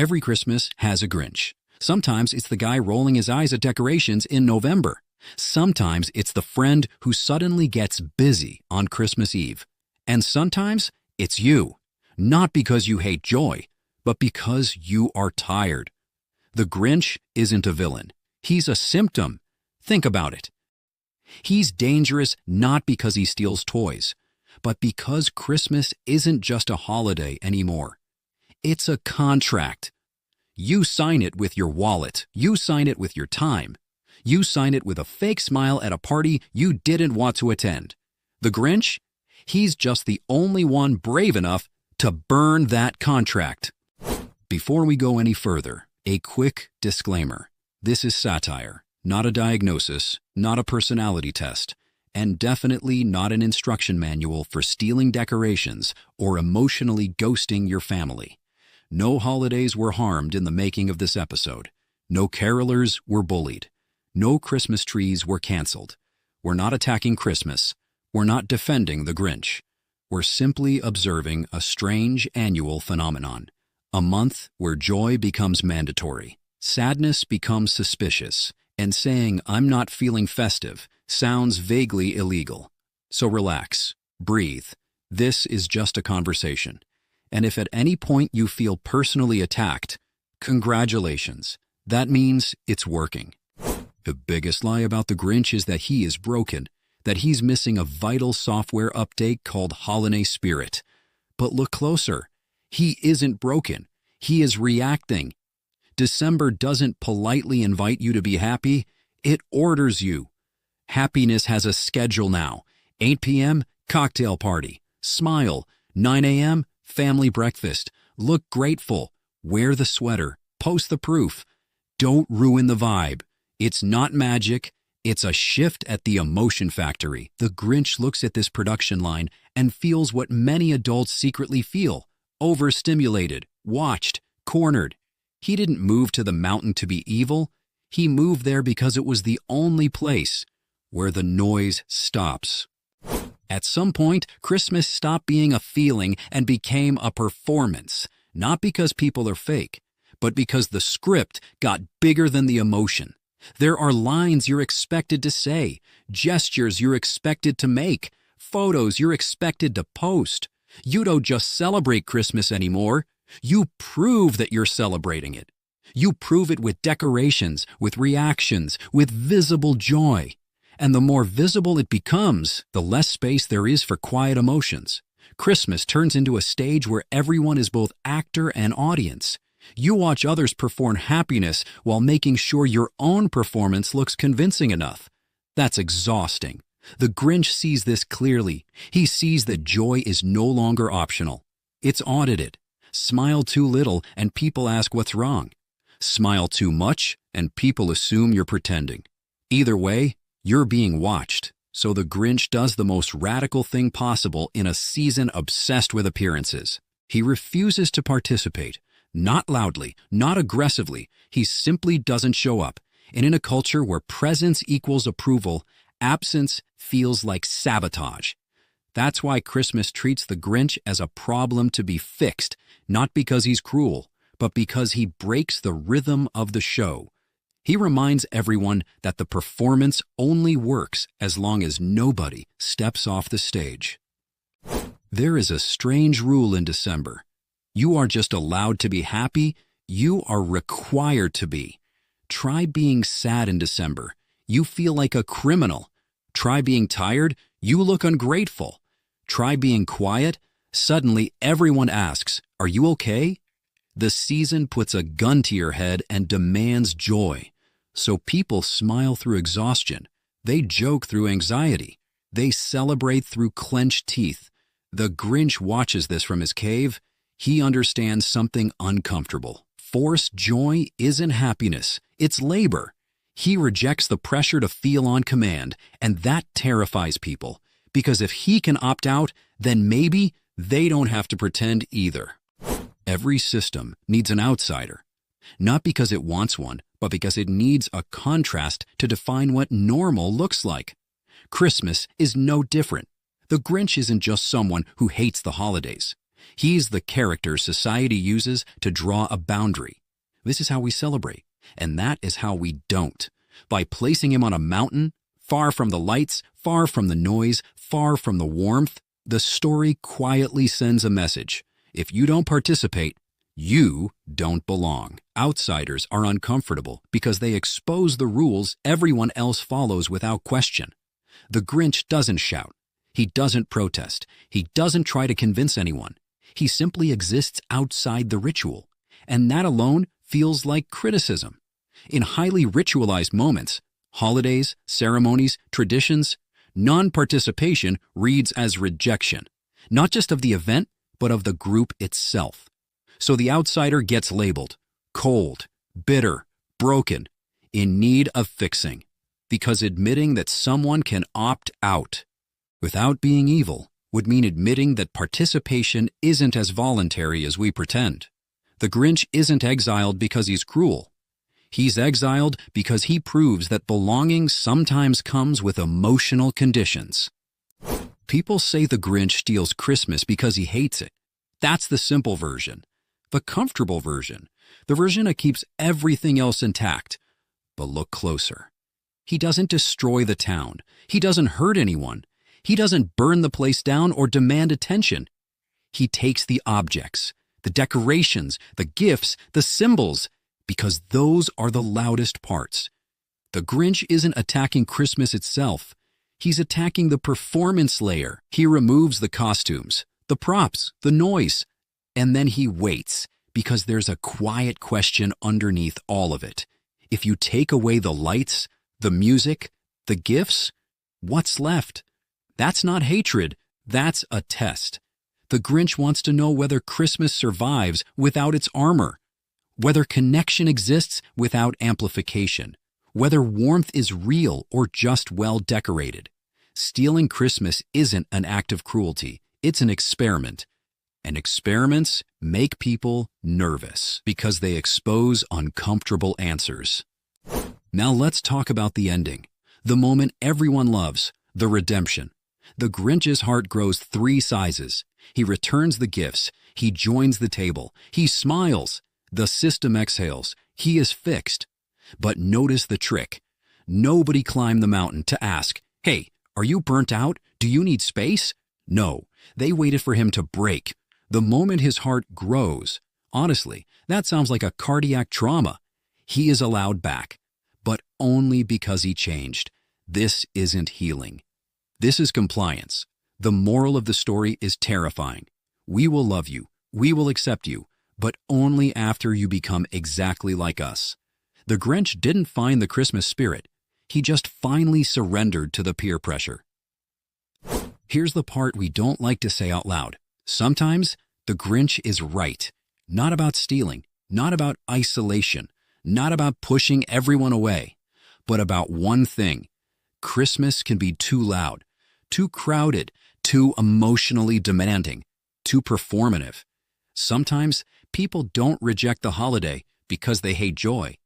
Every Christmas has a Grinch. Sometimes it's the guy rolling his eyes at decorations in November. Sometimes it's the friend who suddenly gets busy on Christmas Eve. And sometimes it's you, not because you hate joy, but because you are tired. The Grinch isn't a villain. He's a symptom. Think about it. He's dangerous not because he steals toys, but because Christmas isn't just a holiday anymore. It's a contract. You sign it with your wallet. You sign it with your time. You sign it with a fake smile at a party you didn't want to attend. The Grinch? He's just the only one brave enough to burn that contract. Before we go any further, a quick disclaimer. This is satire, not a diagnosis, not a personality test, and definitely not an instruction manual for stealing decorations or emotionally ghosting your family. No holidays were harmed in the making of this episode. No carolers were bullied. No Christmas trees were canceled. We're not attacking Christmas. We're not defending the Grinch. We're simply observing a strange annual phenomenon. A month where joy becomes mandatory, sadness becomes suspicious, and saying "I'm not feeling festive" sounds vaguely illegal. So relax, breathe. This is just a conversation. And if at any point you feel personally attacked, congratulations. That means it's working. The biggest lie about the Grinch is that he is broken, that he's missing a vital software update called Holiday Spirit. But look closer. He isn't broken. He is reacting. December doesn't politely invite you to be happy. It orders you. Happiness has a schedule now. 8 p.m., cocktail party. Smile. 9 a.m., family breakfast. Look grateful. Wear the sweater. Post the proof. Don't ruin the vibe. It's not magic. It's a shift at the emotion factory. The Grinch looks at this production line and feels what many adults secretly feel. Overstimulated, watched, cornered. He didn't move to the mountain to be evil. He moved there because it was the only place where the noise stops. At some point, Christmas stopped being a feeling and became a performance, not because people are fake, but because the script got bigger than the emotion. There are lines you're expected to say, gestures you're expected to make, photos you're expected to post. You don't just celebrate Christmas anymore. You prove that you're celebrating it. You prove it with decorations, with reactions, with visible joy. And the more visible it becomes, the less space there is for quiet emotions. Christmas turns into a stage where everyone is both actor and audience. You watch others perform happiness while making sure your own performance looks convincing enough. That's exhausting. The Grinch sees this clearly. He sees that joy is no longer optional. It's audited. Smile too little and people ask what's wrong. Smile too much and people assume you're pretending. Either way, you're being watched. So the Grinch does the most radical thing possible in a season obsessed with appearances. He refuses to participate. Not loudly, not aggressively. He simply doesn't show up. And in a culture where presence equals approval, absence feels like sabotage. That's why Christmas treats the Grinch as a problem to be fixed, not because he's cruel, but because he breaks the rhythm of the show. He reminds everyone that the performance only works as long as nobody steps off the stage. There is a strange rule in December. You are just allowed to be happy. You are required to be. Try being sad in December. You feel like a criminal. Try being tired. You look ungrateful. Try being quiet. Suddenly everyone asks, "Are you okay?" The season puts a gun to your head and demands joy. So people smile through exhaustion. They joke through anxiety. They celebrate through clenched teeth. The Grinch watches this from his cave. He understands something uncomfortable. Forced joy isn't happiness. It's labor. He rejects the pressure to feel on command, and that terrifies people. Because if he can opt out, then maybe they don't have to pretend either. Every system needs an outsider. Not because it wants one, but because it needs a contrast to define what normal looks like. Christmas is no different. The Grinch isn't just someone who hates the holidays. He's the character society uses to draw a boundary. This is how we celebrate, and that is how we don't. By placing him on a mountain, far from the lights, far from the noise, far from the warmth, the story quietly sends a message. If you don't participate, you don't belong. Outsiders are uncomfortable because they expose the rules everyone else follows without question. The Grinch doesn't shout. He doesn't protest. He doesn't try to convince anyone. He simply exists outside the ritual, and that alone feels like criticism. In highly ritualized moments, holidays, ceremonies, traditions, non-participation reads as rejection, not just of the event, but of the group itself. So the outsider gets labeled cold, bitter, broken, in need of fixing, because admitting that someone can opt out without being evil would mean admitting that participation isn't as voluntary as we pretend. The Grinch isn't exiled because he's cruel. He's exiled because he proves that belonging sometimes comes with emotional conditions. People say the Grinch steals Christmas because he hates it. That's the simple version. The comfortable version. The version that keeps everything else intact. But look closer. He doesn't destroy the town. He doesn't hurt anyone. He doesn't burn the place down or demand attention. He takes the objects, the decorations, the gifts, the symbols, because those are the loudest parts. The Grinch isn't attacking Christmas itself. He's attacking the performance layer. He removes the costumes, the props, the noise, and then he waits because there's a quiet question underneath all of it. If you take away the lights, the music, the gifts, what's left? That's not hatred, that's a test. The Grinch wants to know whether Christmas survives without its armor, whether connection exists without amplification, whether warmth is real or just well decorated. Stealing Christmas isn't an act of cruelty, it's an experiment. And experiments make people nervous because they expose uncomfortable answers. Now let's talk about the ending, the moment everyone loves, the redemption. The Grinch's heart grows 3 sizes. He returns the gifts. He joins the table. He smiles. The system exhales. He is fixed. But notice the trick. Nobody climbed the mountain to ask, "Hey, are you burnt out? Do you need space?" No, they waited for him to break. The moment his heart grows, honestly, that sounds like a cardiac trauma. He is allowed back, but only because he changed. This isn't healing. This is compliance. The moral of the story is terrifying. We will love you. We will accept you, but only after you become exactly like us. The Grinch didn't find the Christmas spirit. He just finally surrendered to the peer pressure. Here's the part we don't like to say out loud. Sometimes the Grinch is right. Not about stealing, not about isolation, not about pushing everyone away, but about one thing. Christmas can be too loud, too crowded, too emotionally demanding, too performative. Sometimes people don't reject the holiday because they hate joy.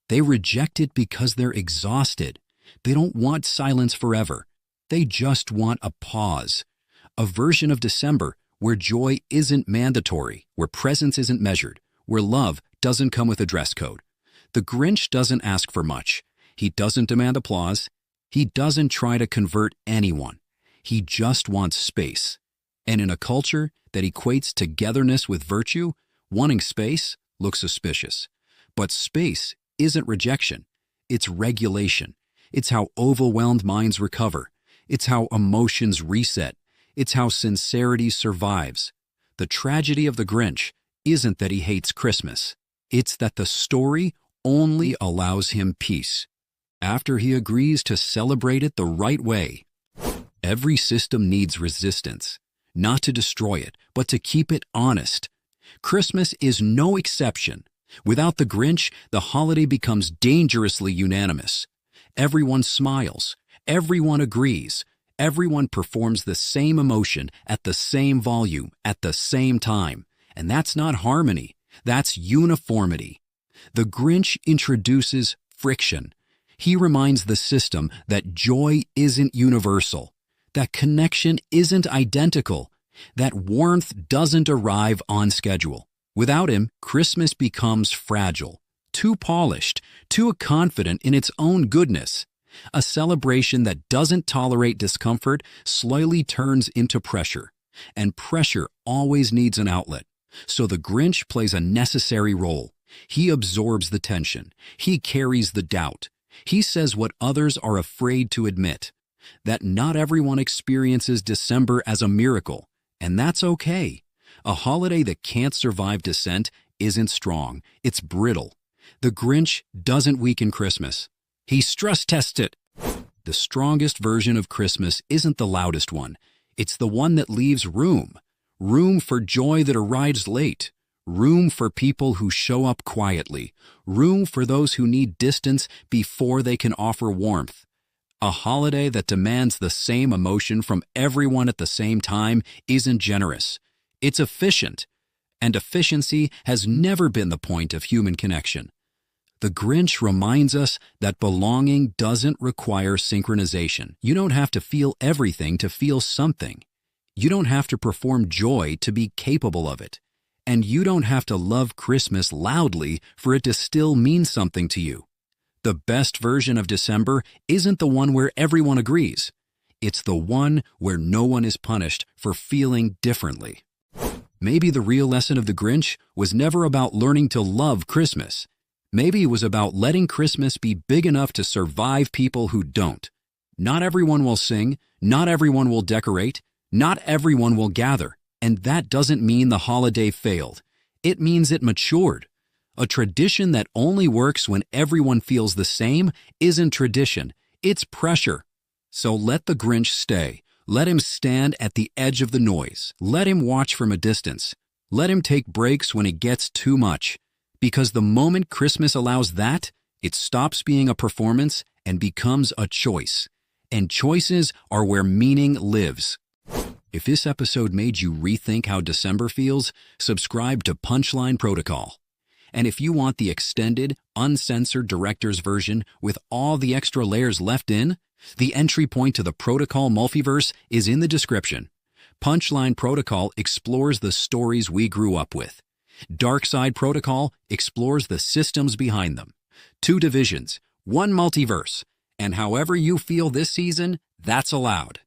They reject it because they're exhausted. They don't want silence forever. They just want a pause. A version of December where joy isn't mandatory, where presence isn't measured, where love doesn't come with a dress code. The Grinch doesn't ask for much. He doesn't demand applause. He doesn't try to convert anyone. He just wants space. And in a culture that equates togetherness with virtue, wanting space looks suspicious. But space isn't rejection. It's regulation. It's how overwhelmed minds recover. It's how emotions reset. It's how sincerity survives. The tragedy of the Grinch isn't that he hates Christmas. It's that the story only allows him peace after he agrees to celebrate it the right way. Every system needs resistance, not to destroy it, but to keep it honest. Christmas is no exception. Without the Grinch, the holiday becomes dangerously unanimous. Everyone smiles. Everyone agrees. Everyone performs the same emotion at the same volume at the same time. And that's not harmony. That's uniformity. The Grinch introduces friction. He reminds the system that joy isn't universal, that connection isn't identical, That warmth doesn't arrive on schedule. Without him, Christmas becomes fragile, too polished, too confident in its own goodness. A celebration that doesn't tolerate discomfort slowly turns into pressure, and pressure always needs an outlet. So the Grinch plays a necessary role. He absorbs the tension. He carries the doubt. He says what others are afraid to admit, that not everyone experiences December as a miracle, and that's okay. A holiday that can't survive dissent isn't strong, it's brittle. The Grinch doesn't weaken Christmas. He stress tests it. The strongest version of Christmas isn't the loudest one. It's the one that leaves room. Room for joy that arrives late. Room for people who show up quietly. Room for those who need distance before they can offer warmth. A holiday that demands the same emotion from everyone at the same time isn't generous. It's efficient. And efficiency has never been the point of human connection. The Grinch reminds us that belonging doesn't require synchronization. You don't have to feel everything to feel something. You don't have to perform joy to be capable of it. And you don't have to love Christmas loudly for it to still mean something to you. The best version of December isn't the one where everyone agrees. It's the one where no one is punished for feeling differently. Maybe the real lesson of the Grinch was never about learning to love Christmas. Maybe it was about letting Christmas be big enough to survive people who don't. Not everyone will sing, not everyone will decorate, not everyone will gather, and that doesn't mean the holiday failed. It means it matured. A tradition that only works when everyone feels the same isn't tradition, it's pressure. So let the Grinch stay. Let him stand at the edge of the noise. Let him watch from a distance. Let him take breaks when it gets too much. Because the moment Christmas allows that, it stops being a performance and becomes a choice. And choices are where meaning lives. If this episode made you rethink how December feels, subscribe to Punchline Protocol. And if you want the extended, uncensored director's version with all the extra layers left in, the entry point to the Protocol multiverse is in the description. Punchline Protocol explores the stories we grew up with. Dark Side Protocol explores the systems behind them. 2 divisions, 1 multiverse, and however you feel this season, that's allowed.